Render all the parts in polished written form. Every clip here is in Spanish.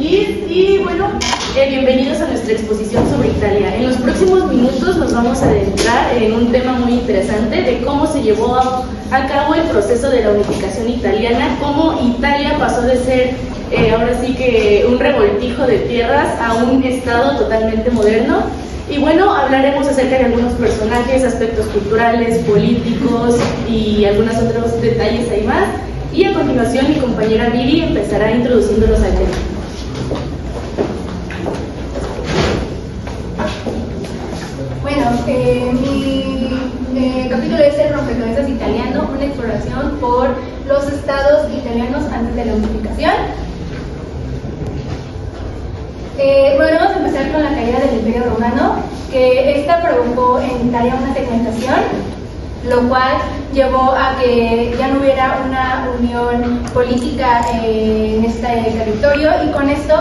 Ortiz y bueno, bienvenidos a nuestra exposición sobre Italia. En los próximos minutos nos vamos a adentrar en un tema muy interesante de cómo se llevó a cabo el proceso de la unificación italiana, cómo Italia pasó de ser ahora sí que un revoltijo de tierras a un estado totalmente moderno. Y bueno, hablaremos acerca de algunos personajes, aspectos culturales, políticos y algunos otros detalles ahí más. Y a continuación mi compañera Viri empezará introduciéndolos al tema. Bueno, mi capítulo es el rompecabezas italiano, una exploración por los estados italianos antes de la unificación. Bueno, vamos a empezar con la caída del Imperio Romano, que esta provocó en Italia una segmentación, lo cual llevó a que ya no hubiera una unión política en este territorio, y con esto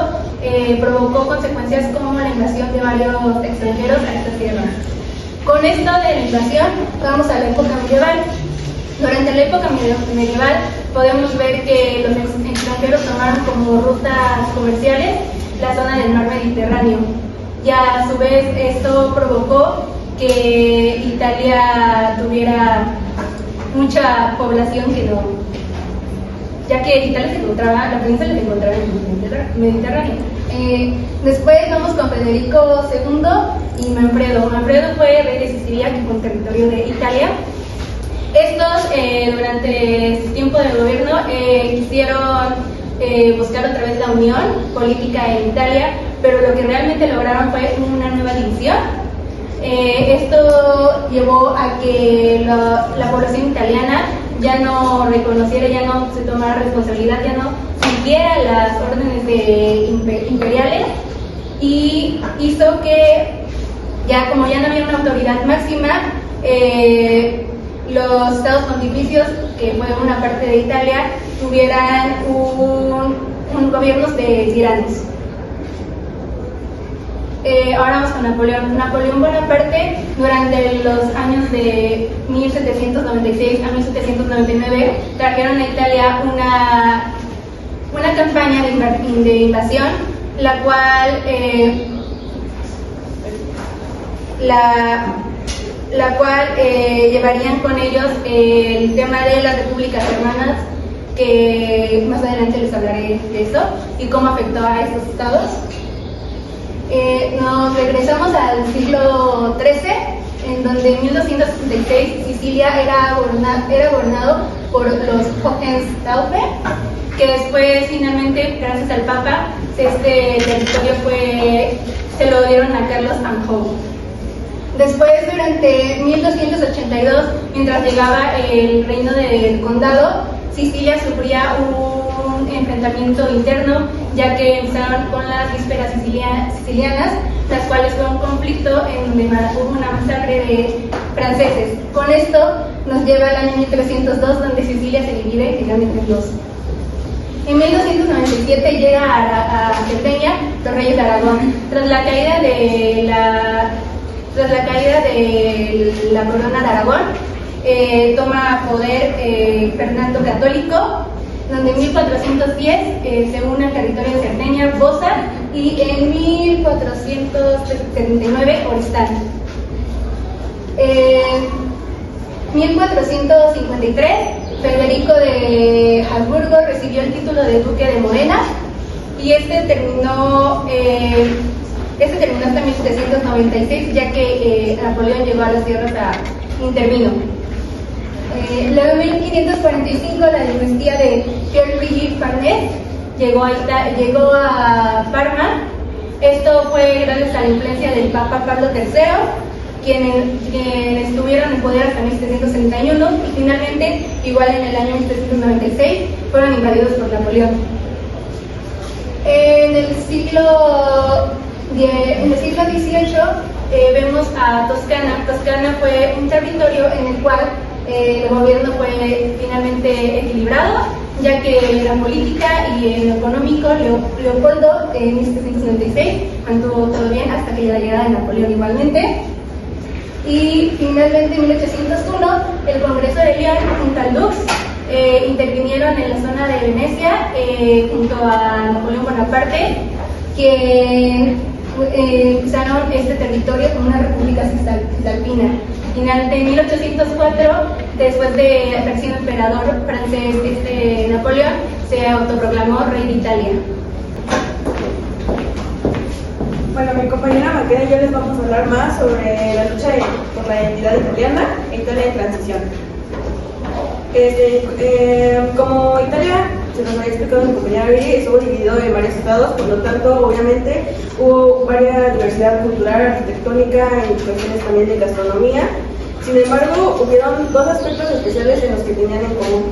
provocó consecuencias como la invasión de varios extranjeros a estas tierras. Con esto de la invasión vamos a la época medieval. Durante la época medieval podemos ver que los extranjeros tomaron como rutas comerciales la zona del mar Mediterráneo. Y a su vez esto provocó que Italia tuviera mucha población ya que Italia se encontraba, la península se encontraba en el Mediterráneo. Después vamos con Federico II y Manfredo. Manfredo fue rey de Sicilia, que fue un territorio de Italia. Estos, durante su tiempo de gobierno, quisieron buscar otra vez la unión política en Italia, pero lo que realmente lograron fue una nueva división. Esto llevó a que la población italiana ya no reconociera, ya no se tomara responsabilidad, ya no siguiera las órdenes imperiales, y hizo que ya, como ya no había una autoridad máxima, los estados pontificios, que fue una parte de Italia, tuvieran un gobierno de tiranos. Ahora vamos con Napoleón. Napoleón Bonaparte, durante los años de 1796 a 1799, trajeron a Italia una campaña de invasión, la cual llevarían con ellos el tema de las repúblicas hermanas, que más adelante les hablaré de eso y cómo afectó a estos estados. Nos regresamos al siglo XIII, en donde en 1266 Sicilia era gobernado por los Hohenstaufen, que después finalmente, gracias al Papa, este territorio se lo dieron a Carlos Anjou. Después, durante 1282, mientras llegaba el reino del condado, Sicilia sufría un enfrentamiento interno, ya que empezaron con las vísperas sicilianas, las cuales fue un conflicto en donde hubo una masacre de franceses. Con esto nos lleva al año 1302, donde Sicilia se divide finalmente en dos. En 1297 llega a Cerdeña los reyes de Aragón. Tras la caída de la corona de Aragón, toma poder Fernando Católico, donde en 1410 se une al territorio de Cerdeña, Bosa, y en 1479 Oristán. En 1453 Federico de Habsburgo recibió el título de duque de Modena, y este terminó hasta 1796, ya que Napoleón llegó a las tierras intervino. Luego en 1545 la dinastía de Pierre-Louis Farnèse llegó a Parma. Esto fue gracias a la influencia del Papa Pablo III, quienes estuvieron en poder hasta 1761, y finalmente, igual en el año 1796, fueron invadidos por Napoleón. En el siglo XVIII vemos a Toscana. Toscana fue un territorio en el cual el gobierno fue finalmente equilibrado, ya que en la política y en lo económico Leopoldo en 1796 mantuvo todo bien hasta que la llegada de Napoleón igualmente. Y finalmente en 1801 el Congreso de Lyon junto al Dux intervinieron en la zona de Venecia junto a Napoleón Bonaparte, que usaron este territorio como una república cisalpina. Finalmente, en 1804, después de haber sido emperador francés Napoleón, se autoproclamó rey de Italia. Bueno, mi compañera Maqueda y yo les vamos a hablar más sobre la lucha por la identidad italiana e Italia de transición. Como Italia, se nos había explicado mi compañera Viri, estuvo dividido en varios estados, por lo tanto, obviamente, hubo varias diversidad cultural, arquitectónica, y cuestiones también de gastronomía. Sin embargo, hubieron dos aspectos especiales en los que tenían en común.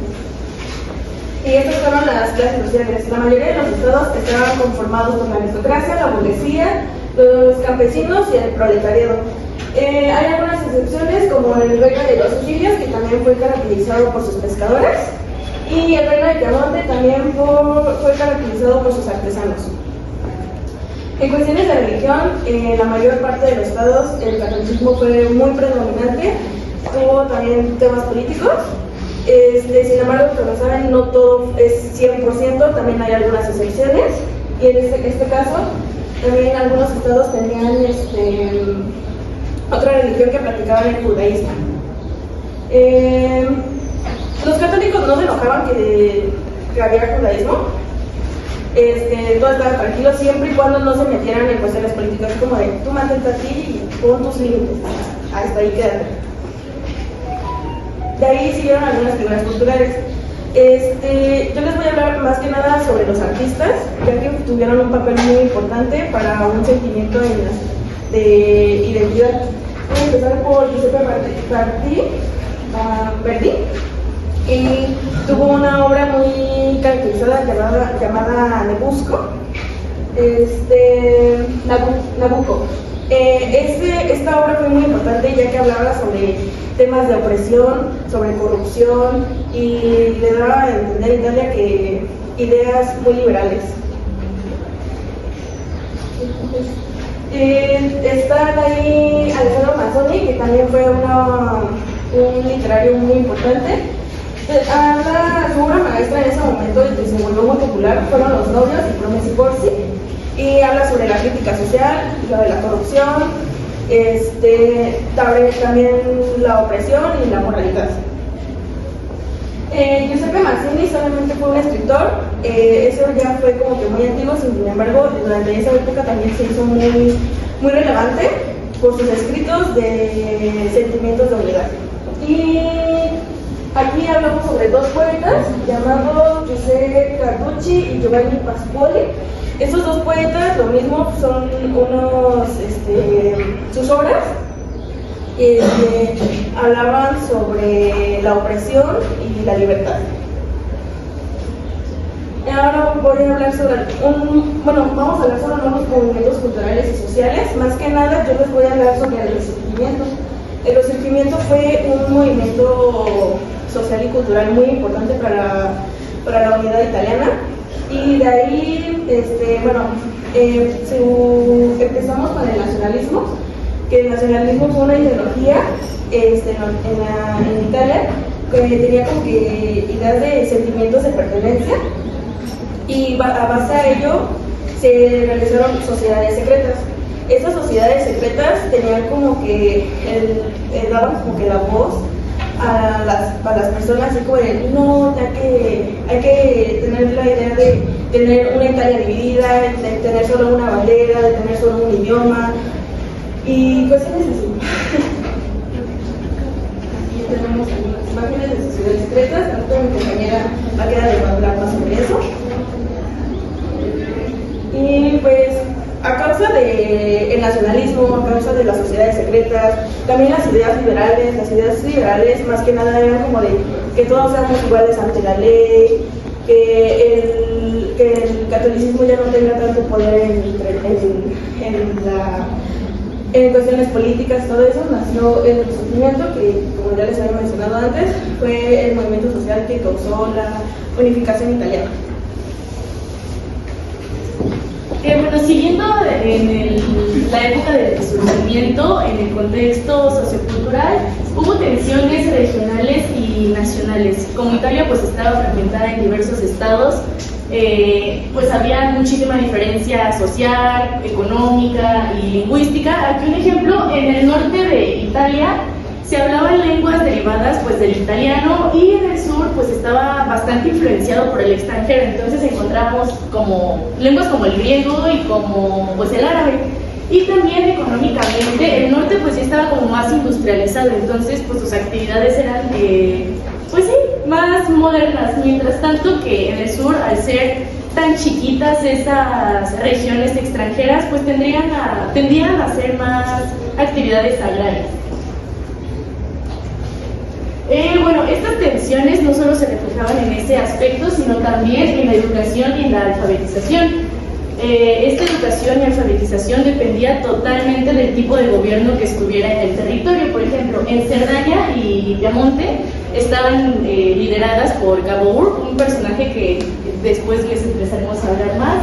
Y estas fueron las clases sociales. La mayoría de los estados estaban conformados por la aristocracia, la burguesía, los campesinos y el proletariado. Hay algunas excepciones, como el reino de los Sicilios, que también fue caracterizado por sus pescadores, y el reino de Piamonte también fue caracterizado por sus artesanos. En cuestiones de religión, en la mayor parte de los estados el catolicismo fue muy predominante. Hubo también temas políticos. Sin embargo, como saben, no todo es 100%, también hay algunas excepciones, y en este caso también algunos estados tenían otra religión que practicaban el judaísmo. Los católicos no se enojaban que había judaísmo. Todo estaba tranquilo siempre y cuando no se metieran en cuestiones políticas, como de tú mantente aquí y pon tus límites, hasta ahí quédate. De ahí siguieron algunas figuras culturales. Yo les voy a hablar más que nada sobre los artistas, ya que tuvieron un papel muy importante para un sentimiento de identidad. Voy a empezar por Giuseppe Verdi, y tuvo una obra muy caracterizada llamada Nabucco, Nabucco. Esta obra fue muy importante ya que hablaba sobre temas de opresión, sobre corrupción, y le daba a entender a Italia que ideas muy liberales. Está ahí Alessandro Manzoni, que también fue un literario muy importante. Su obra maestra en ese momento y que se volvió muy popular fueron Los novios y Promessi Corsi, y habla sobre la crítica social, la de la corrupción, también la opresión y la moralidad. Giuseppe Mazzini solamente fue un escritor, eso ya fue como que muy antiguo, sin embargo, durante esa época también se hizo muy, muy relevante por sus escritos de sentimientos de unidad. Y aquí hablamos sobre dos poetas llamados Giuseppe Carducci y Giovanni Pasquoli. Estos dos poetas, lo mismo, son sus obras hablaban sobre la opresión y la libertad. Ahora voy a hablar vamos a hablar sobre nuevos movimientos culturales y sociales. Más que nada, yo les voy a hablar sobre el Risorgimento. El Risorgimento fue un movimiento social y cultural muy importante para la unidad italiana. Y de ahí, empezamos con el nacionalismo, que el nacionalismo fue una ideología en Italia que tenía como que ideas de sentimientos de pertenencia, y a base a ello se realizaron sociedades secretas. Estas sociedades secretas tenían como que daban como que la voz a las personas, así como de no, ya que hay que tener la idea de tener una Italia dividida, de tener solo una bandera, de tener solo un idioma y cuestiones así. Aquí tenemos algunas imágenes de sociedades secretas. Ahorita mi compañera va a quedar de hablar más sobre eso. Y pues a causa del nacionalismo, a causa de las sociedades secretas, también las ideas liberales más que nada eran como de que todos seamos iguales ante la ley, que el catolicismo ya no tenga tanto poder en cuestiones políticas. Todo eso nació el Risorgimento, que como ya les había mencionado antes, fue el movimiento social que causó la unificación italiana. Siguiendo en la época del Risorgimento, en el contexto sociocultural, hubo tensiones regionales y y nacionales. Como Italia pues estaba fragmentada en diversos estados, pues había muchísima diferencia social, económica y lingüística. Aquí un ejemplo: en el norte de Italia se hablaban lenguas derivadas pues del italiano, y en el sur pues estaba bastante influenciado por el extranjero. Entonces encontramos como lenguas como el griego y como pues el árabe. Y también económicamente el norte pues ya estaba como más industrializado, entonces pues sus actividades eran pues sí, más modernas, mientras tanto que en el sur, al ser tan chiquitas estas regiones extranjeras, pues tendían a hacer más actividades agrarias. Bueno, estas tensiones no solo se reflejaban en ese aspecto, sino también en la educación y en la alfabetización. Esta educación y alfabetización dependía totalmente del tipo de gobierno que estuviera en el territorio. Por ejemplo, en Cerdaña y Piamonte estaban lideradas por Cavour, un personaje que después les empezaremos a hablar más.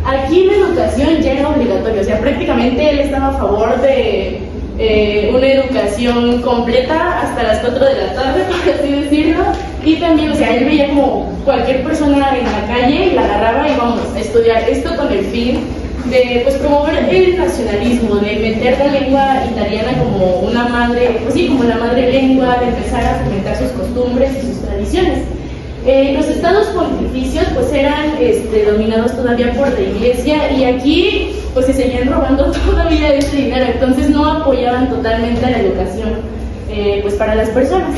Aquí la educación ya era obligatoria, o sea, prácticamente él estaba a favor de una educación completa hasta las 4 de la tarde, por así decirlo, y también, o sea, él veía como cualquier persona en la calle y la agarraba y vamos a estudiar esto con el fin de pues promover el nacionalismo, de meter la lengua italiana como una madre, pues sí, como la madre lengua, de empezar a fomentar sus costumbres y sus tradiciones. Los estados pontificios pues eran dominados todavía por la iglesia, y aquí pues se seguían robando todavía ese dinero, entonces no apoyaban totalmente a la educación pues para las personas.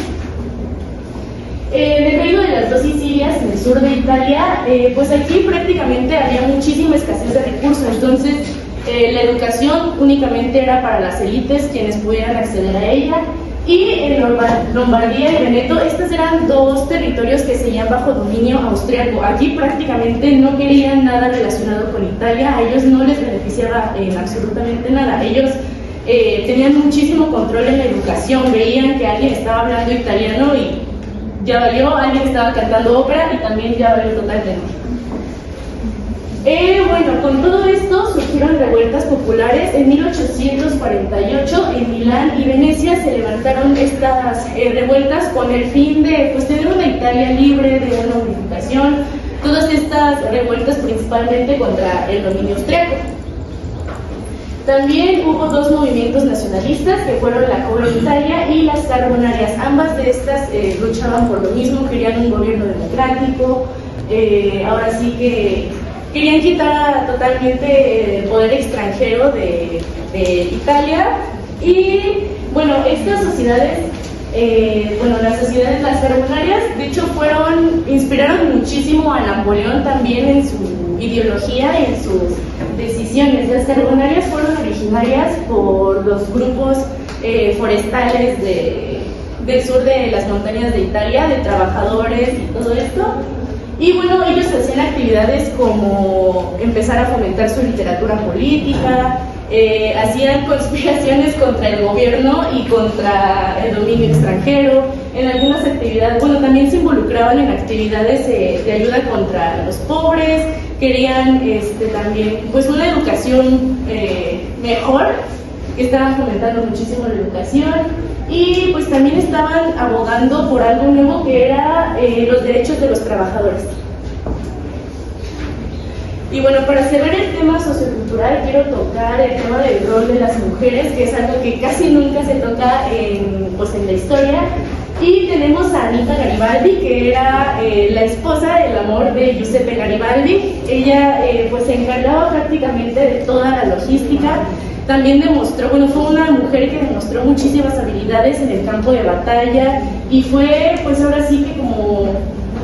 Del reino de las dos Sicilias, en el sur de Italia, pues aquí prácticamente había muchísima escasez de recursos, entonces la educación únicamente era para las élites, quienes pudieran acceder a ella. Y en Lombardía y Veneto, estos eran dos territorios que seguían bajo dominio austriaco. Aquí prácticamente no querían nada relacionado con Italia, a ellos no les beneficiaba en absolutamente nada. Ellos tenían muchísimo control en la educación, veían que alguien estaba hablando italiano y ya valió, alguien estaba cantando ópera y también ya valió totalmente. Bueno, con todo esto surgieron revueltas populares. En 1848 en Milán y Venecia se levantaron estas revueltas con el fin de pues, tener una Italia libre, de una unificación. Todas estas revueltas principalmente contra el dominio austriaco. También hubo dos movimientos nacionalistas que fueron la Joven Italia y las Carbonarias. Ambas de estas luchaban por lo mismo, querían un gobierno democrático, ahora sí que querían quitar totalmente el poder extranjero de Italia. Y bueno, estas sociedades, las Carbonarias, de hecho inspiraron muchísimo a Napoleón también en su ideología y en sus decisiones. Las Carbonarias fueron originarias por los grupos forestales del sur de las montañas de Italia, de trabajadores y todo esto. Y bueno, ellos hacían actividades como empezar a fomentar su literatura política, hacían conspiraciones contra el gobierno y contra el dominio extranjero. En algunas actividades, bueno, también se involucraban en actividades de ayuda contra los pobres, querían también pues una educación mejor, estaban fomentando muchísimo la educación. Y pues también estaban abogando por algo nuevo que era los derechos de los trabajadores. Y bueno, para cerrar el tema sociocultural, quiero tocar el tema del rol de las mujeres, que es algo que casi nunca se toca en la historia. Y tenemos a Anita Garibaldi, que era la esposa, el amor de Giuseppe Garibaldi. Ella pues se encargaba prácticamente de toda la logística. También demostró, fue una mujer que demostró muchísimas habilidades en el campo de batalla y fue, pues ahora sí que como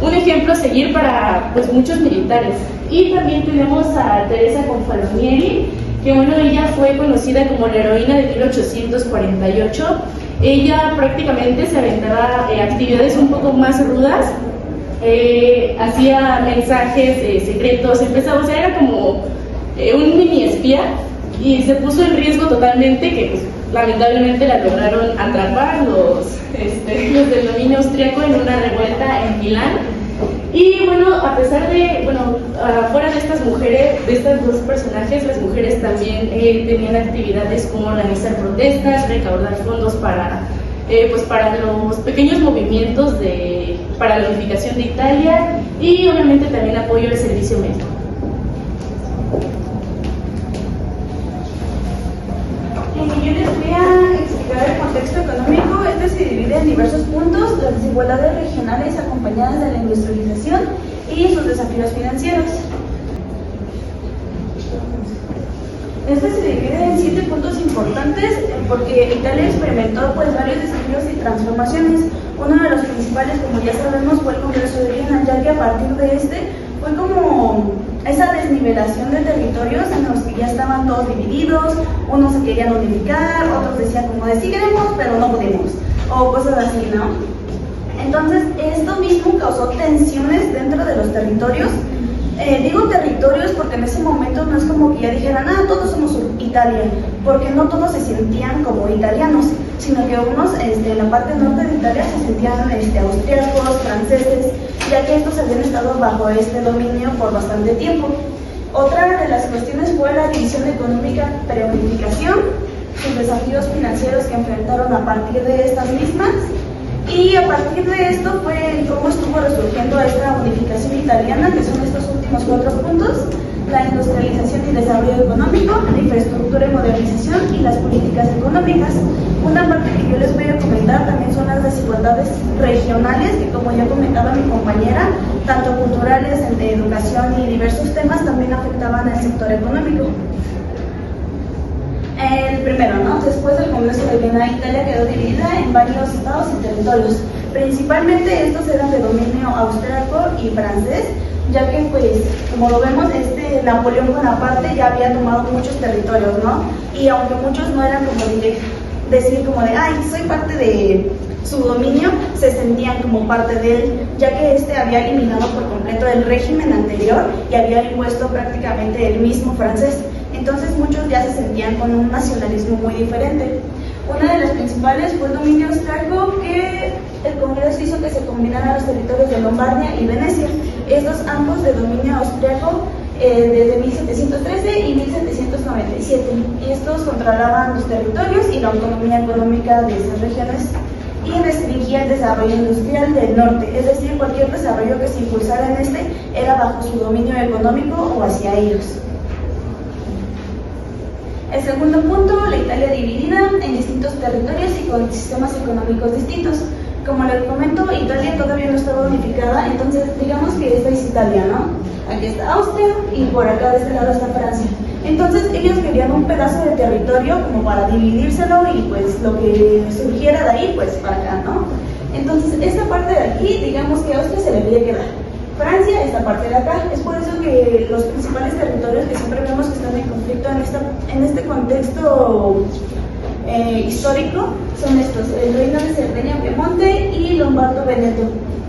un ejemplo a seguir para pues muchos militares. Y también tenemos a Teresa Confalonieri, que ella fue conocida como la heroína de 1848. Ella prácticamente se aventaba actividades un poco más rudas, hacía mensajes secretos, o sea, era como un mini espía. Y se puso en riesgo totalmente, que pues, lamentablemente la lograron atrapar los del dominio austriaco en una revuelta en Milán. Y bueno, a pesar de, fuera de estas mujeres, de estos dos personajes, las mujeres también tenían actividades como organizar protestas, recaudar fondos para pues para los pequeños movimientos para la unificación de Italia y obviamente también apoyo al servicio médico. Yo les voy a explicar el contexto económico. Este se divide en diversos puntos: las desigualdades regionales acompañadas de la industrialización y sus desafíos financieros. Este se divide en 7 puntos importantes porque Italia experimentó pues varios desafíos y transformaciones. Uno de los principales, como ya sabemos, fue el Congreso de Viena, ya que a partir de este fue como esa desnivelación de territorios en los que ya estaban todos divididos, unos se querían unificar, otros decían como de sí queremos, pero no podemos, o cosas así, ¿no? Entonces, esto mismo causó tensiones dentro de los territorios. Digo territorios porque en ese momento no es como que ya dijeran, todos somos Italia, porque no todos se sentían como italianos, sino que unos en la parte norte de Italia se sentían austriacos, franceses, ya que estos habían estado bajo este dominio por bastante tiempo. Otra de las cuestiones fue la división económica preunificación, sus desafíos financieros que enfrentaron a partir de estas mismas. Y a partir de esto fue cómo estuvo resurgiendo esta unificación italiana, que son estos últimos 4 puntos: la industrialización y desarrollo económico, la infraestructura y modernización y las políticas económicas. Una parte que yo les voy a comentar también son las desigualdades regionales, que como ya comentaba mi compañera, tanto culturales, de educación y diversos temas también afectaban al sector económico. El primero, ¿no? Después del Congreso de Viena, Italia quedó dividida en varios estados y territorios. Principalmente estos eran de dominio austríaco y francés, ya que, pues, como lo vemos, Napoleón Bonaparte ya había tomado muchos territorios, ¿no? Y aunque muchos no eran como decir como de, soy parte de su dominio, se sentían como parte de él, ya que había eliminado por completo el régimen anterior y había impuesto prácticamente el mismo francés. Entonces muchos ya se sentían con un nacionalismo muy diferente. Una de las principales fue el dominio austríaco, que el Congreso hizo que se combinaran los territorios de Lombardia y Venecia, estos ambos de dominio austríaco desde 1713 y 1797. Estos controlaban los territorios y la autonomía económica de esas regiones y restringía el desarrollo industrial del norte, es decir, cualquier desarrollo que se impulsara en era bajo su dominio económico o hacia ellos. El segundo punto, la Italia dividida en distintos territorios y con sistemas económicos distintos. Como les comento, Italia todavía no estaba unificada, entonces digamos que esta es Italia, ¿no? Aquí está Austria y por acá de este lado está Francia. Entonces ellos querían un pedazo de territorio como para dividírselo y pues lo que surgiera de ahí, pues para acá, ¿no? Entonces esta parte de aquí, digamos que a Austria se le quería quedar. Francia, esta parte de acá. Es por eso que los principales territorios que siempre vemos que están en conflicto en este contexto histórico son estos: el reino de Cerdeña, Piemonte y Lombardo-Veneto.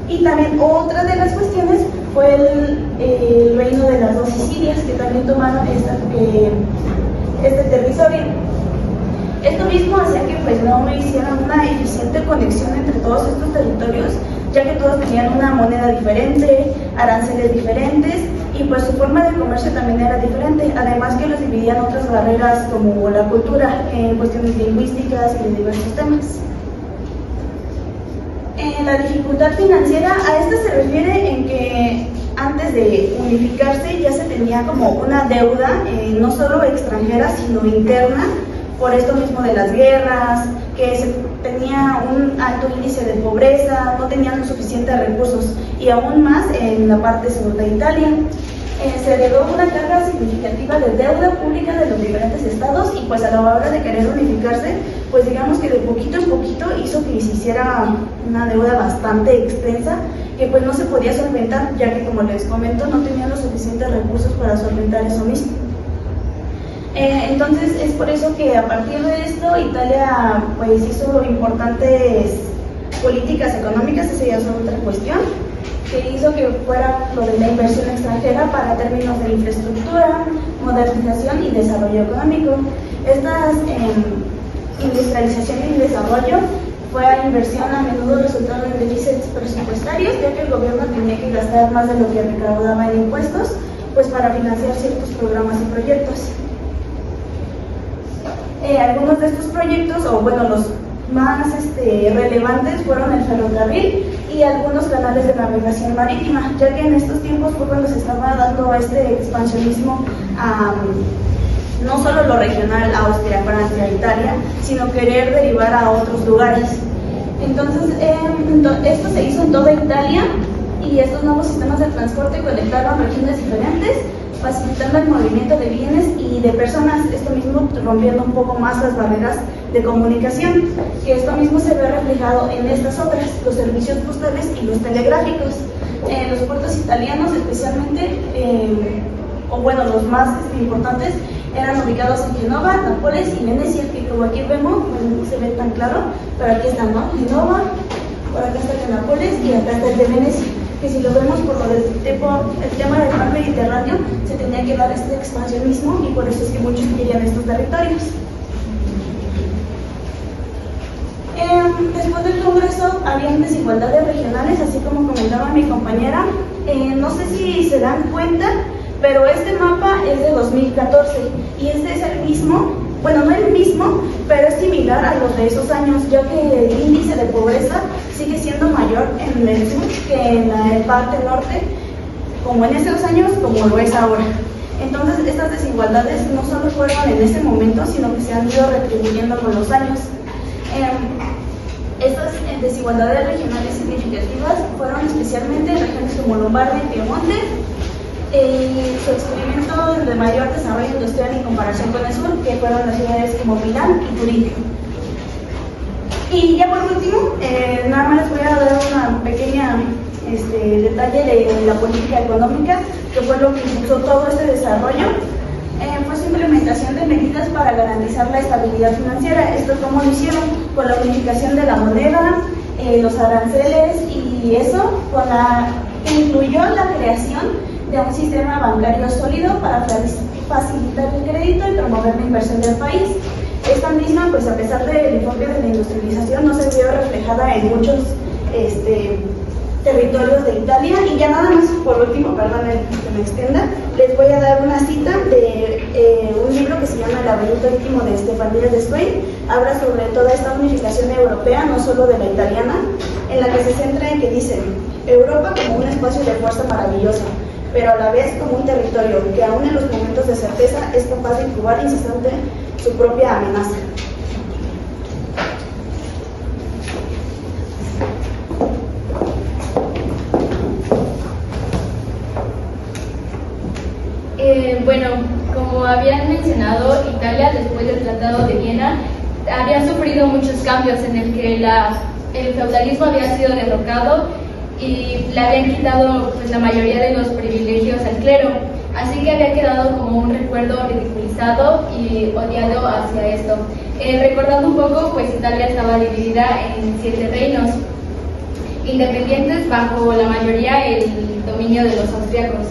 Y también otra de las cuestiones fue el reino de las 2 Sicilias, que también tomaron este territorio. Esto mismo hacía que pues no hicieran una eficiente conexión entre todos estos territorios, ya que todos tenían una moneda diferente, aranceles diferentes y pues su forma de comercio también era diferente, además que los dividían otras barreras como la cultura, en cuestiones lingüísticas y de diversos temas. La dificultad financiera, a esta se refiere en que antes de unificarse ya se tenía como una deuda, no solo extranjera sino interna, por esto mismo de las guerras, que se tenía un alto índice de pobreza, no tenían los suficientes recursos, y aún más en la parte sur de Italia. Se heredó una carga significativa de deuda pública de los diferentes estados y pues a la hora de querer unificarse, pues digamos que de poquito en poquito hizo que se hiciera una deuda bastante extensa que pues no se podía solventar, ya que como les comento no tenían los suficientes recursos para solventar eso mismo. Entonces es por eso que a partir de esto Italia pues hizo importantes políticas económicas, esa ya es otra cuestión, que hizo que fuera lo de la inversión extranjera para términos de infraestructura, modernización y desarrollo económico. Estas industrialización y desarrollo fue a inversión a menudo resultado en déficits presupuestarios, ya que el gobierno tenía que gastar más de lo que recaudaba en impuestos, pues para financiar ciertos programas y proyectos. Algunos de estos proyectos, o bueno, más relevantes fueron el ferrocarril y algunos canales de navegación marítima, ya que en estos tiempos fue cuando se estaba dando este expansionismo a no solo lo regional, Austria, Francia, Italia, sino querer derivar a otros lugares. Entonces, esto se hizo en toda Italia y estos nuevos sistemas de transporte conectaron regiones diferentes, facilitando el movimiento de bienes y de personas, esto mismo rompiendo un poco más las barreras de comunicación, que esto mismo se ve reflejado en estas obras, los servicios postales y los telegráficos. Los puertos italianos especialmente, los más importantes, eran ubicados en Génova, Nápoles y Venecia, que como aquí vemos, no se ve tan claro, pero aquí están, ¿no? Génova, por acá está el de Nápoles y acá está el de Venecia, que si lo vemos por lo del el tema del mar Mediterráneo, se tenía que dar este expansionismo y por eso es que muchos querían estos territorios. Después del Congreso habían desigualdades regionales, así como comentaba mi compañera. No sé si se dan cuenta, pero este mapa es de 2014 y este es el mismo, bueno, no el mismo, pero es similar a los de esos años, ya que el índice de pobreza sigue siendo mayor en el sur que en la parte norte, como en esos años, como lo es ahora. Entonces, estas desigualdades no solo fueron en ese momento, sino que se han ido retribuyendo con los años. Estas desigualdades regionales significativas fueron especialmente en regiones como Lombardia y Piemonte, su experimento de mayor desarrollo industrial en comparación con el sur, que fueron las ciudades como Milán y Turín. Y ya por último, nada más les voy a dar una pequeña detalle de la política económica, que fue lo que impulsó todo este desarrollo. Fue su implementación de medidas para garantizar la estabilidad financiera. Esto cómo lo hicieron, con la unificación de la moneda, los aranceles y eso, que incluyó la creación de un sistema bancario sólido para facilitar el crédito y promover la inversión del país. Esta misma, pues a pesar del enfoque de la industrialización, no se vio reflejada en muchos territorios de Italia. Y ya nada más, por último, perdón que me extienda, les voy a dar una cita de un libro que se llama El laberinto íntimo de Stefania de Zweig. Habla sobre toda esta unificación europea, no solo de la italiana, en la que se centra en que dice: Europa como un espacio de fuerza maravillosa, pero a la vez como un territorio que aún en los momentos de certeza es capaz de incubar incesante su propia amenaza. Como habían mencionado, Italia después del Tratado de Viena había sufrido muchos cambios en el que el feudalismo había sido derrocado y le habían quitado la mayoría de los privilegios al clero, así que había quedado como un recuerdo ridiculizado y odiado hacia esto. Recordando un poco, pues Italia estaba dividida en 7 reinos independientes bajo la mayoría el dominio de los austriacos.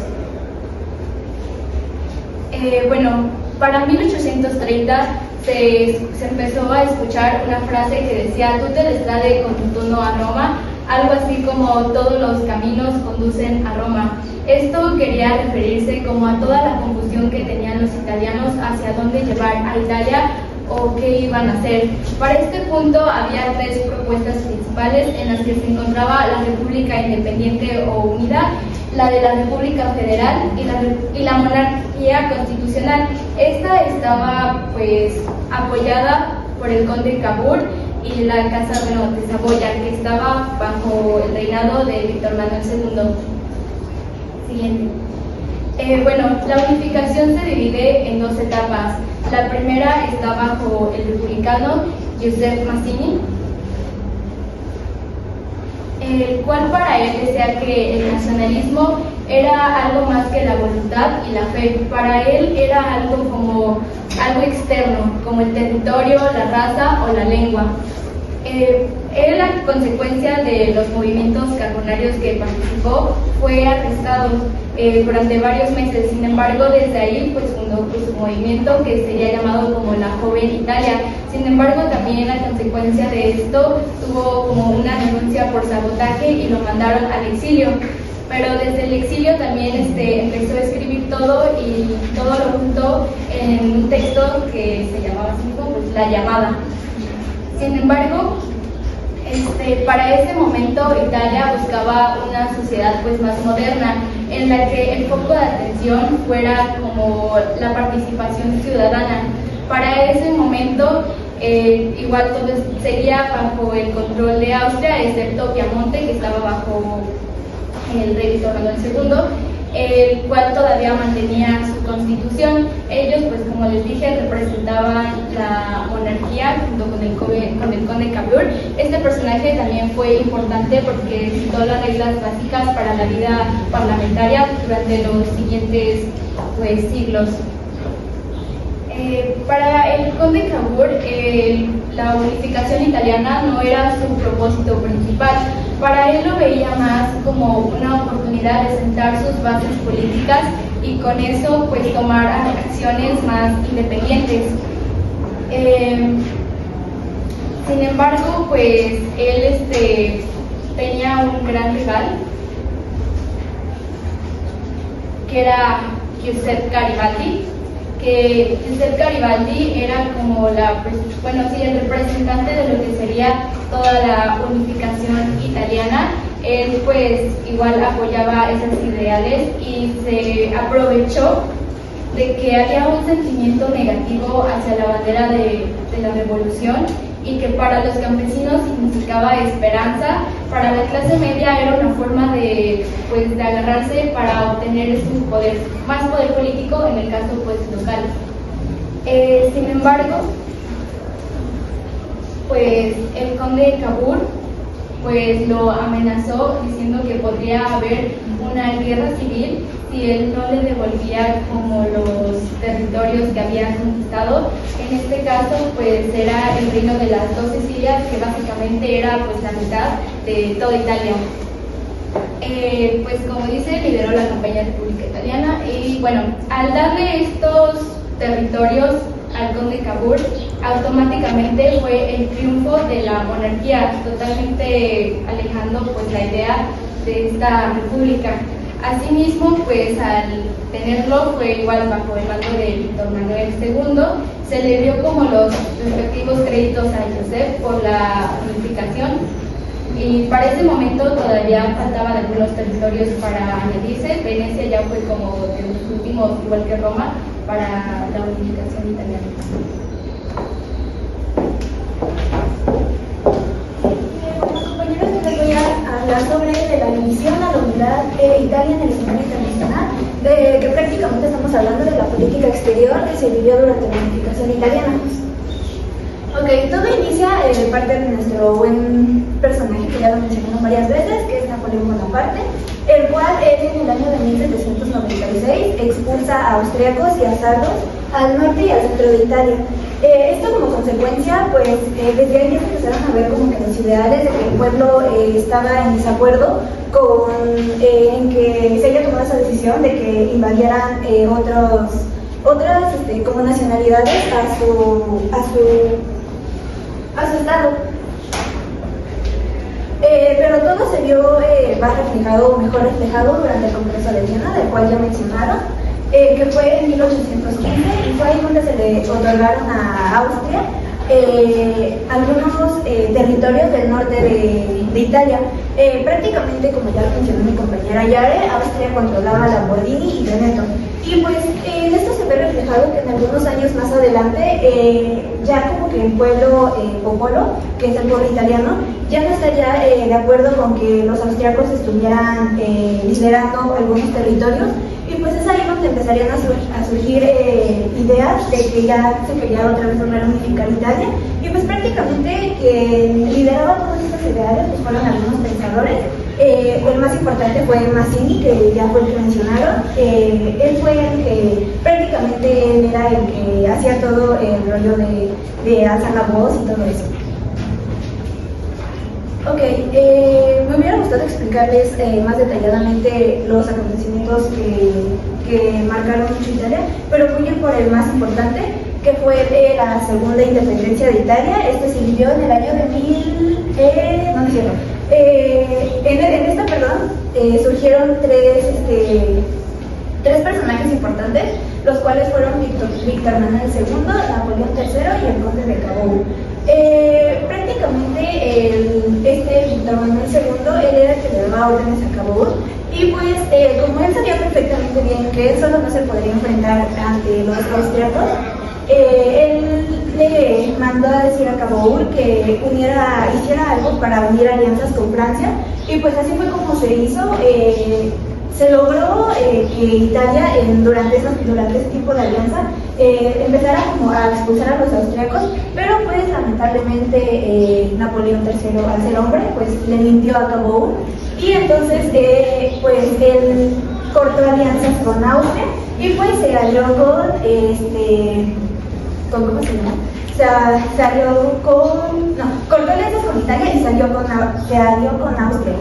Para 1830 se empezó a escuchar una frase que decía: "Tutte strade conducono a Roma", algo así como "todos los caminos conducen a Roma". Esto quería referirse como a toda la confusión que tenían los italianos hacia dónde llevar a Italia o qué iban a hacer. Para este punto había 3 propuestas principales en las que se encontraba la República Independiente o Unida, la de la República Federal y la monarquía constitucional. Esta estaba pues apoyada por el conde Cavour y la casa de Saboya, que estaba bajo el reinado de Víctor Manuel II. Siguiente. La unificación se divide en 2 etapas. La primera está bajo el republicano Giuseppe Mazzini, el cual para él decía que el nacionalismo era algo más que la voluntad y la fe. Para él era algo externo, como el territorio, la raza o la lengua. Él, a consecuencia de los movimientos carbonarios que participó, fue arrestado durante varios meses. Sin embargo, desde ahí pues fundó su movimiento, que sería llamado como la Joven Italia. Sin embargo, también a consecuencia de esto tuvo como una denuncia por sabotaje y lo mandaron al exilio. Pero desde el exilio también empezó a escribir todo y todo lo juntó en un texto que se llamaba así mismo, pues, La Llamada. Sin embargo, para ese momento Italia buscaba una sociedad pues más moderna, en la que el foco de atención fuera como la participación ciudadana. Para ese momento igual todo seguía bajo el control de Austria, excepto Piamonte, que estaba bajo el rey Víctor Manuel II, el cual todavía mantenía su constitución. Ellos, pues como les dije, representaban la monarquía junto con el conde Cavour. Este personaje también fue importante porque citó las reglas básicas para la vida parlamentaria durante los siguientes pues, siglos. Para el conde Cavour, la unificación italiana no era su propósito principal. Para él lo veía más como una oportunidad de sentar sus bases políticas y con eso pues tomar acciones más independientes. Sin embargo, pues él tenía un gran rival, que era Giuseppe Garibaldi, que Giuseppe Garibaldi era como el representante de lo que sería toda la unificación italiana. Él pues igual apoyaba esos ideales y se aprovechó de que había un sentimiento negativo hacia la bandera de la revolución y que para los campesinos significaba esperanza, para la clase media era una forma de agarrarse para obtener más poder político, en el caso pues local. Sin embargo, pues el conde Cavour pues lo amenazó diciendo que podría haber una guerra civil si él no le devolvía como los territorios que había conquistado. En este caso pues era el reino de las 2 Sicilias, que básicamente era pues la mitad de toda Italia. Pues como dice, lideró la campaña república italiana y bueno, al darle estos territorios al conde Cavour, automáticamente fue el triunfo de la monarquía, totalmente alejando pues la idea de esta república. Asimismo, pues al tenerlo fue igual bajo el mando de Víctor Manuel II, se le dio como los respectivos créditos a Joseph por la unificación y para ese momento todavía faltaban algunos territorios para añadirse. Venecia ya fue como de los últimos, igual que Roma, para la unificación italiana. Hablar sobre la admisión a la unidad de Italia en el escenario internacional, de que prácticamente estamos hablando de la política exterior que se vivió durante la unificación italiana. Ok, todo inicia de parte de nuestro buen personaje que ya lo mencionamos varias veces, que es Napoleón Bonaparte, el cual en el año de 1796 expulsa a austríacos y a sardos al norte y al centro de Italia. Esto como consecuencia, pues desde ahí ya empezaron a ver como que los ideales de que el pueblo estaba en desacuerdo con en que se haya tomado esa decisión de que invadieran otras como nacionalidades a su estado. Pero todo se vio más reflejado, mejor reflejado durante el Congreso de Viena, del cual ya mencionaron, que fue en 1815 y fue ahí donde se le otorgaron a Austria algunos territorios del norte de Italia. Prácticamente, como ya lo mencionó mi compañera Yare, Austria controlaba Lamborghini y Veneto. Y pues en esto se ve reflejado que en algunos años más adelante, ya como que el pueblo popolo, que es el pueblo italiano, ya no está ya de acuerdo con que los austriacos estuvieran liderando algunos territorios. Y pues es ahí donde empezarían a surgir ideas de que ya se quería otra vez volver a unificar Italia. Y pues prácticamente quien lideraba todas estas ideas pues fueron algunos pensadores. El más importante fue Mazzini, que ya fue el que mencionaron. Él fue el que prácticamente él era el que hacía todo el rollo de alzar la voz y todo eso. Ok, me hubiera gustado explicarles más detalladamente los acontecimientos que marcaron mucho Italia, pero voy a ir por el más importante, que fue la segunda independencia de Italia. Este se vivió en el año de en esta, surgieron tres personajes importantes, los cuales fueron Víctor Manuel II, Napoleón III y el conde de Cavour. Prácticamente Víctor Manuel II, él era el que le daba órdenes a Cabo, y pues como él sabía perfectamente bien que él solo no se podría enfrentar ante los austriacos, él le mandó a decir a Cabo que hiciera algo para unir alianzas con Francia, y pues así fue como se hizo. Se logró que Italia, durante ese tipo de alianza, empezara como a expulsar a los austriacos, pero pues lamentablemente Napoleón III, al ser hombre, pues le mintió a Cabo, y entonces pues él cortó alianzas con Austria y pues se alió con ¿cómo se llama? Se alió con, no, cortó alianzas con Italia y se alió con Austria.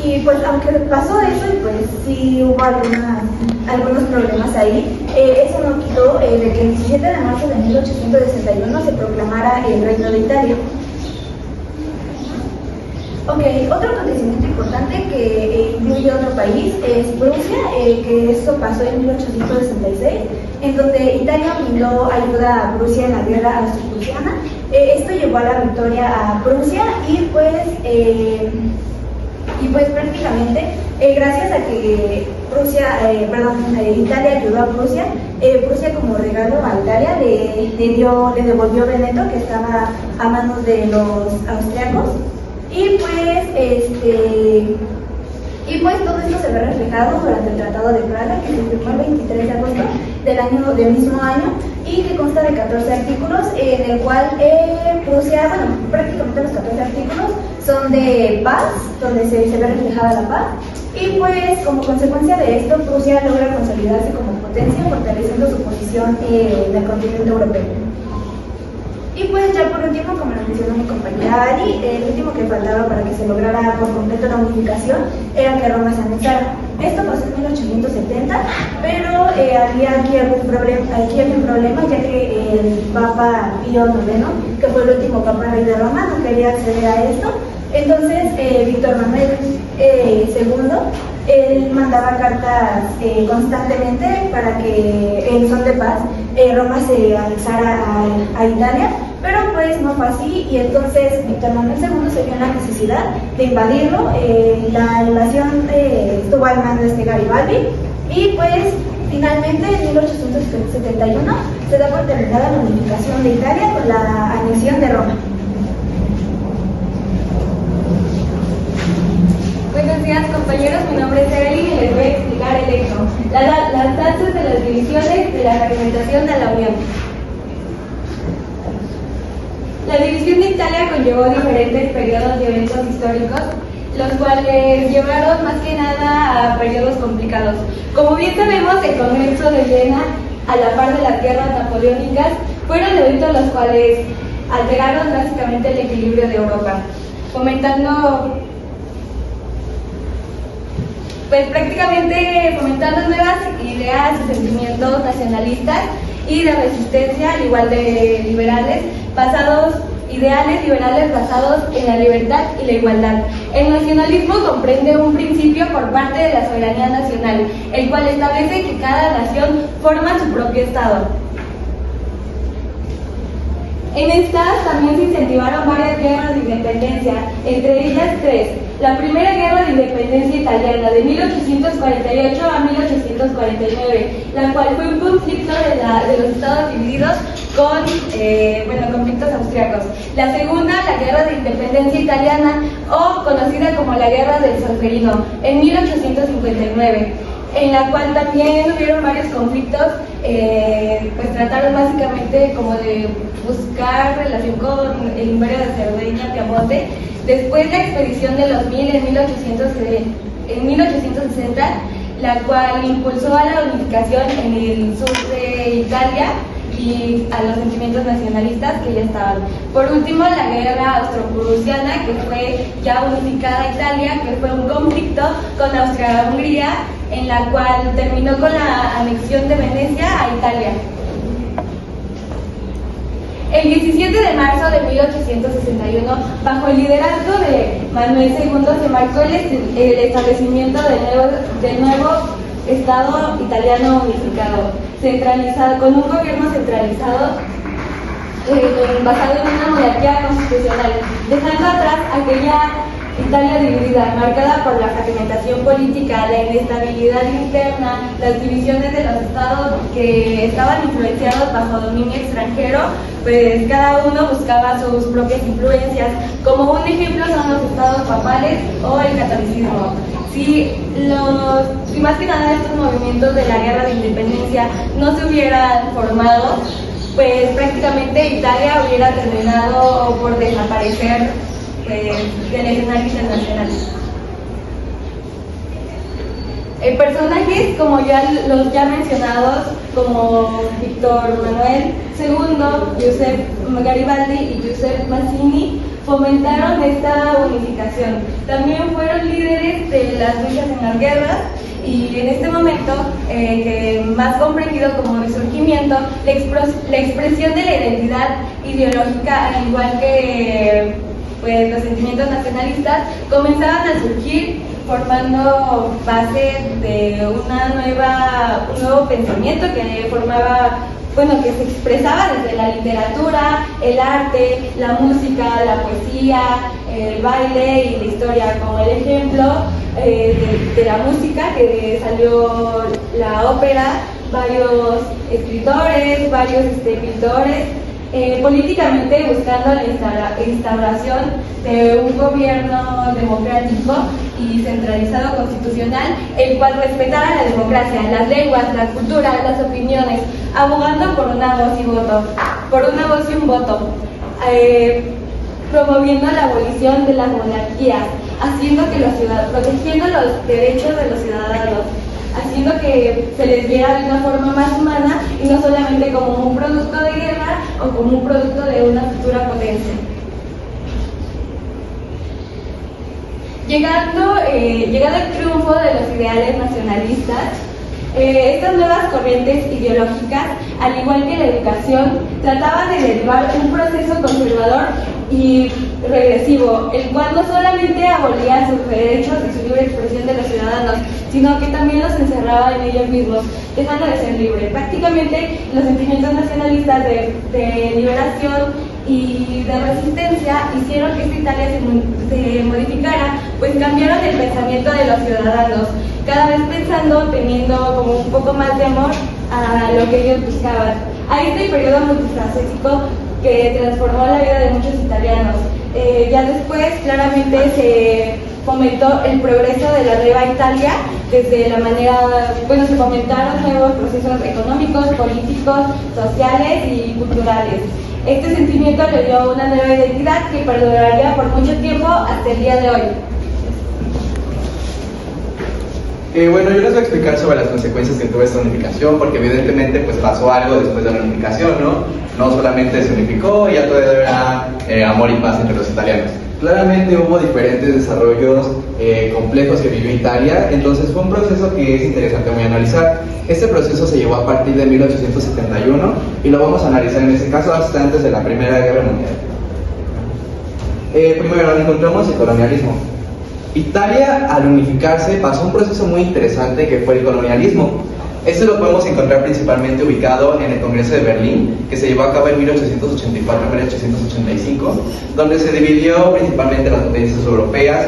Y pues aunque pasó eso, y pues sí hubo algunos problemas ahí, eso no quitó de que el 17 de marzo de 1861 se proclamara el Reino de Italia. Ok, otro acontecimiento importante que incluye otro país es Prusia, que eso pasó en 1866, en donde Italia brindó ayuda a Prusia en la guerra austro-prusiana. Esto llevó a la victoria a Prusia y pues prácticamente gracias a que Italia ayudó a Prusia, Prusia como regalo a Italia le devolvió Veneto, que estaba a manos de los austriacos, y pues todo esto se ve reflejado durante el Tratado de Praga, que se firmó el 23 de agosto del mismo año, y que consta de 14 artículos, en el cual Prusia, prácticamente los 14 artículos son de paz, donde se ve reflejada la paz, y pues como consecuencia de esto, Prusia logra consolidarse como potencia, fortaleciendo su posición en el continente europeo. Y pues ya por último, como lo mencionó mi compañera Ari, el último que faltaba para que se lograra por completo la unificación era que Roma se anexara. Esto pasó en 1870, pero había aquí algún problema, ya que el Papa Pío IX, que fue el último Papa Rey de Roma, no quería acceder a esto. Entonces Víctor Manuel II, él mandaba cartas constantemente para que en son de paz Roma se anexara a Italia, pero pues no fue así, y entonces Víctor Manuel II se vio en la necesidad de invadirlo. La invasión estuvo al mando de Garibaldi, y pues finalmente en 1871 se da por terminada la unificación de Italia con la anexión de Roma. Buenos días, compañeros, mi nombre es Evelyn y les voy a explicar el hecho, las tasas de las divisiones de la fragmentación de la Unión. La división de Italia conllevó diferentes periodos y eventos históricos, los cuales llevaron más que nada a periodos complicados. Como bien sabemos, el Congreso de Viena, a la par de las guerras napoleónicas, fueron eventos los cuales alteraron drásticamente el equilibrio de Europa, fomentando nuevas ideas y sentimientos nacionalistas y de resistencia, al igual de ideales liberales basados en la libertad y la igualdad. El nacionalismo comprende un principio por parte de la soberanía nacional, el cual establece que cada nación forma su propio Estado. En estas también se incentivaron varias guerras de independencia, entre ellas tres. La primera guerra de independencia italiana, de 1848 a 1849, la cual fue un conflicto de los estados divididos con conflictos austriacos. La segunda, la guerra de independencia italiana, o conocida como la guerra del Solferino, en 1859. En la cual también hubieron varios conflictos, pues trataron básicamente como de buscar relación con el Imperio de Cerdeña, Piamonte. Después la expedición de los 1000 en 1860, la cual impulsó a la unificación en el sur de Italia y a los sentimientos nacionalistas que ya estaban. Por último, la guerra austro-prusiana, que fue ya unificada Italia, que fue un conflicto con Austria-Hungría, en la cual terminó con la anexión de Venecia a Italia. El 17 de marzo de 1861, bajo el liderazgo de Manuel II, se marcó el establecimiento del nuevo Estado italiano unificado, centralizado, con un gobierno centralizado basado en una monarquía constitucional, dejando atrás aquella Italia dividida, marcada por la fragmentación política, la inestabilidad interna, las divisiones de los estados que estaban influenciados bajo dominio extranjero, pues cada uno buscaba sus propias influencias. Como un ejemplo son los estados papales o el catolicismo. Si más que nada estos movimientos de la guerra de independencia no se hubieran formado, pues prácticamente Italia hubiera terminado por desaparecer del escenario internacional. Personajes como los ya mencionados, como Víctor Manuel II, Giuseppe Garibaldi y Giuseppe Mazzini, fomentaron esta unificación. También fueron líderes de las luchas en las guerras y en este momento, más comprendido como resurgimiento, la expresión de la identidad ideológica, al igual que pues, los sentimientos nacionalistas, comenzaban a surgir formando base de un nuevo pensamiento que que se expresaba desde la literatura, el arte, la música, la poesía, el baile y la historia. Como el ejemplo de la música, que salió la ópera, varios escritores, varios pintores, políticamente buscando la instauración de un gobierno democrático y centralizado constitucional, el cual respetara la democracia, las lenguas, la cultura, las opiniones, abogando por una voz y un voto, promoviendo la abolición de las monarquías, protegiendo los derechos de los ciudadanos, haciendo que se les viera de una forma más humana y no solamente como un producto de guerra o como un producto de una futura potencia. Llegado el triunfo de los ideales nacionalistas, estas nuevas corrientes ideológicas, al igual que la educación, trataban de derivar un proceso conservador y regresivo, el cual no solamente abolía sus derechos y su libre expresión de los ciudadanos, sino que también los encerraba en ellos mismos, dejando de ser libres. Prácticamente los sentimientos nacionalistas de liberación y de resistencia hicieron que esta Italia se modificara, pues cambiaron el pensamiento de los ciudadanos, cada vez teniendo como un poco más de amor a lo que ellos buscaban. A este periodo multifacético que transformó la vida de muchos italianos. Ya después claramente se fomentó el progreso de la nueva Italia desde la manera, se fomentaron nuevos procesos económicos, políticos, sociales y culturales. Este sentimiento le dio una nueva identidad que perduraría por mucho tiempo hasta el día de hoy. Bueno, yo les voy a explicar sobre las consecuencias que tuvo esta unificación, porque evidentemente pues pasó algo después de la unificación, ¿no? No solamente se unificó y ya todo era amor y paz entre los italianos. Claramente hubo diferentes desarrollos complejos que vivió Italia, entonces fue un proceso que es interesante muy analizar. Este proceso se llevó a partir de 1871 y lo vamos a analizar en este caso hasta antes de la Primera Guerra Mundial. Primero encontramos el colonialismo. Italia, al unificarse, pasó un proceso muy interesante que fue el colonialismo. Este lo podemos encontrar principalmente ubicado en el Congreso de Berlín, que se llevó a cabo en 1884-1885, donde se dividió principalmente las potencias europeas,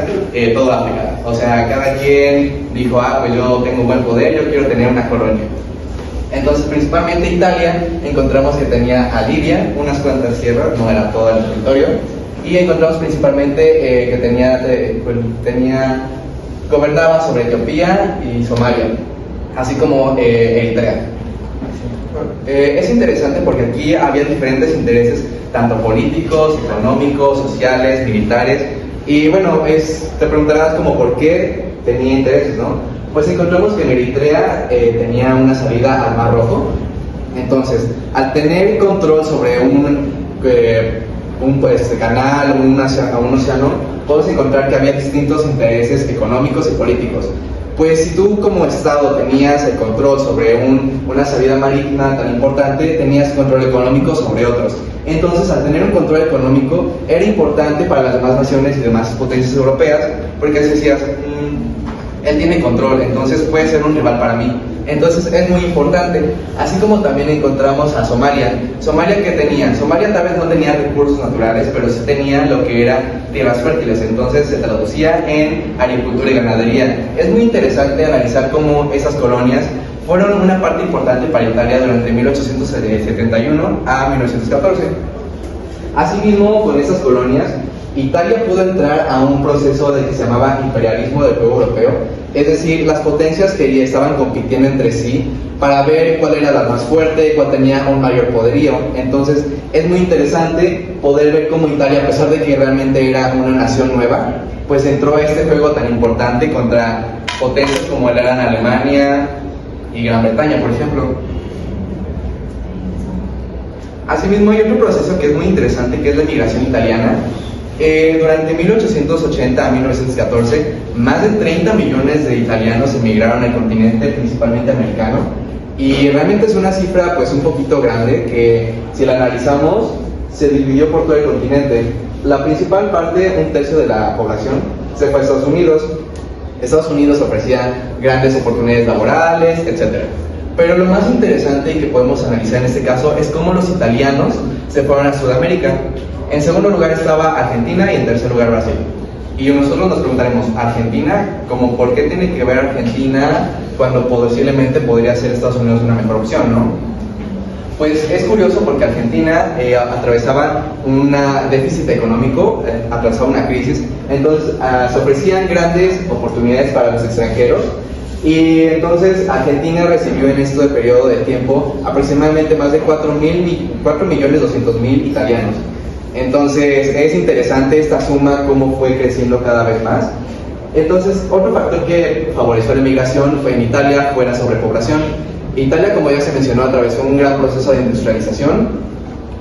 toda África. O sea, cada quien dijo, pues yo tengo buen poder, yo quiero tener una colonia. Entonces, principalmente Italia, encontramos que tenía a Libia, unas cuantas tierras, no era todo el territorio, y encontramos principalmente que gobernaba sobre Etiopía y Somalia, así como Eritrea. Es interesante porque aquí había diferentes intereses, tanto políticos, económicos, sociales, militares, y bueno, te preguntarás como por qué tenía intereses, ¿no? Pues encontramos que en Eritrea tenía una salida al Mar Rojo. Entonces, al tener control sobre un canal, un océano, podemos encontrar que había distintos intereses económicos y políticos. Pues si tú como Estado tenías el control sobre una salida marítima tan importante, tenías control económico sobre otros. Entonces, al tener un control económico, era importante para las demás naciones y demás potencias europeas, porque decías, él tiene control, entonces puede ser un rival para mí. Entonces es muy importante, así como también encontramos a Somalia. ¿Somalia qué tenía? Somalia tal vez no tenía recursos naturales, pero sí tenía lo que eran tierras fértiles, entonces se traducía en agricultura y ganadería. Es muy interesante analizar cómo esas colonias fueron una parte importante para Italia durante 1871 a 1914. Asimismo, con esas colonias, Italia pudo entrar a un proceso que se llamaba imperialismo del pueblo europeo, es decir, las potencias que estaban compitiendo entre sí para ver cuál era la más fuerte, cuál tenía un mayor poderío. Entonces, es muy interesante poder ver cómo Italia, a pesar de que realmente era una nación nueva, pues entró a este juego tan importante contra potencias como eran Alemania y Gran Bretaña, por ejemplo. Asimismo, hay otro proceso que es muy interesante, que es la migración italiana. Durante 1880 a 1914, más de 30 millones de italianos emigraron al continente, principalmente americano, y realmente es una cifra pues un poquito grande que, si la analizamos, se dividió por todo el continente. La principal parte, un tercio de la población, se fue a Estados Unidos. Estados Unidos ofrecía grandes oportunidades laborales, etc. Pero lo más interesante y que podemos analizar en este caso es cómo los italianos se fueron a Sudamérica. En segundo lugar estaba Argentina y en tercer lugar Brasil. Y nosotros nos preguntaremos, ¿Argentina? ¿Cómo por qué tiene que ver Argentina cuando posiblemente podría ser Estados Unidos una mejor opción, no? Pues es curioso porque Argentina atravesaba un déficit económico, atravesaba una crisis, entonces se ofrecían grandes oportunidades para los extranjeros. Y entonces Argentina recibió en este periodo de tiempo aproximadamente más de 4.200.000 italianos. Entonces es interesante esta suma, cómo fue creciendo cada vez más. Entonces otro factor que favoreció la inmigración fue en Italia, fue la sobrepoblación. Italia, como ya se mencionó, atravesó un gran proceso de industrialización,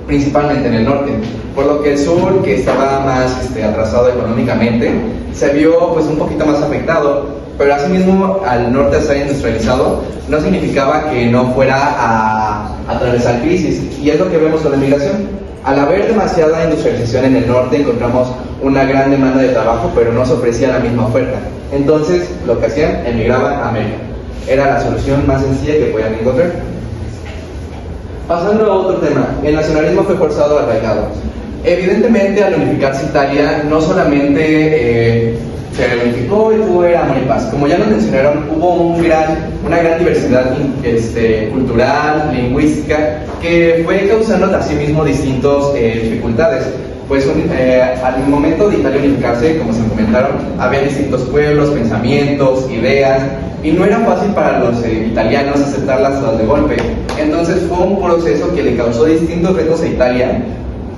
principalmente en el norte, por lo que el sur, que estaba más atrasado económicamente, se vio pues un poquito más afectado. Pero asimismo, al norte estar industrializado no significaba que no fuera a atravesar crisis, y es lo que vemos con la migración. Al haber demasiada industrialización en el norte, encontramos una gran demanda de trabajo, pero no se ofrecía la misma oferta. Entonces, lo que hacían, emigraban a América. Era la solución más sencilla que podían encontrar. Pasando a otro tema, el nacionalismo fue forzado al arraigado. Evidentemente, al unificarse Italia, no solamente se reunificó y tuvo amor y paz. Como ya lo mencionaron, hubo una gran diversidad cultural, lingüística, que fue causando asimismo distintas dificultades. Pues al momento de Italia unificarse, como se comentaron, había distintos pueblos, pensamientos, ideas, y no era fácil para los italianos aceptarlas todas de golpe. Entonces fue un proceso que le causó distintos retos a Italia,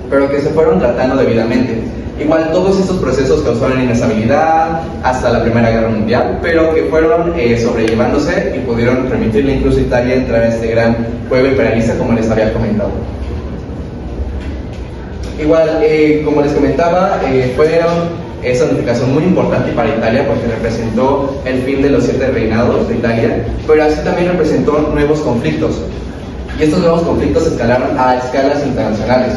pero que se fueron tratando debidamente. Igual todos estos procesos causaron inestabilidad hasta la Primera Guerra Mundial, pero que fueron sobrellevándose y pudieron permitirle incluso a Italia entrar a este gran juego imperialista, como les había comentado. Igual, como les comentaba, esa unificación muy importante para Italia porque representó el fin de los 7 reinados de Italia, pero así también representó nuevos conflictos, y estos nuevos conflictos escalaron a escalas internacionales.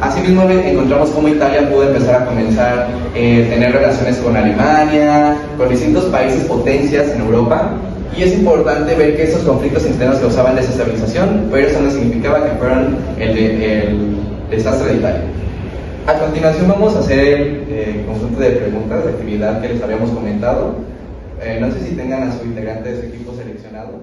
Asimismo, encontramos cómo Italia pudo empezar a comenzar a tener relaciones con Alemania, con distintos países potencias en Europa, y es importante ver que esos conflictos internos causaban desestabilización, pero eso no significaba que fueran el desastre de Italia. A continuación vamos a hacer el conjunto de preguntas de actividad que les habíamos comentado. No sé si tengan a su integrante de su equipo seleccionado.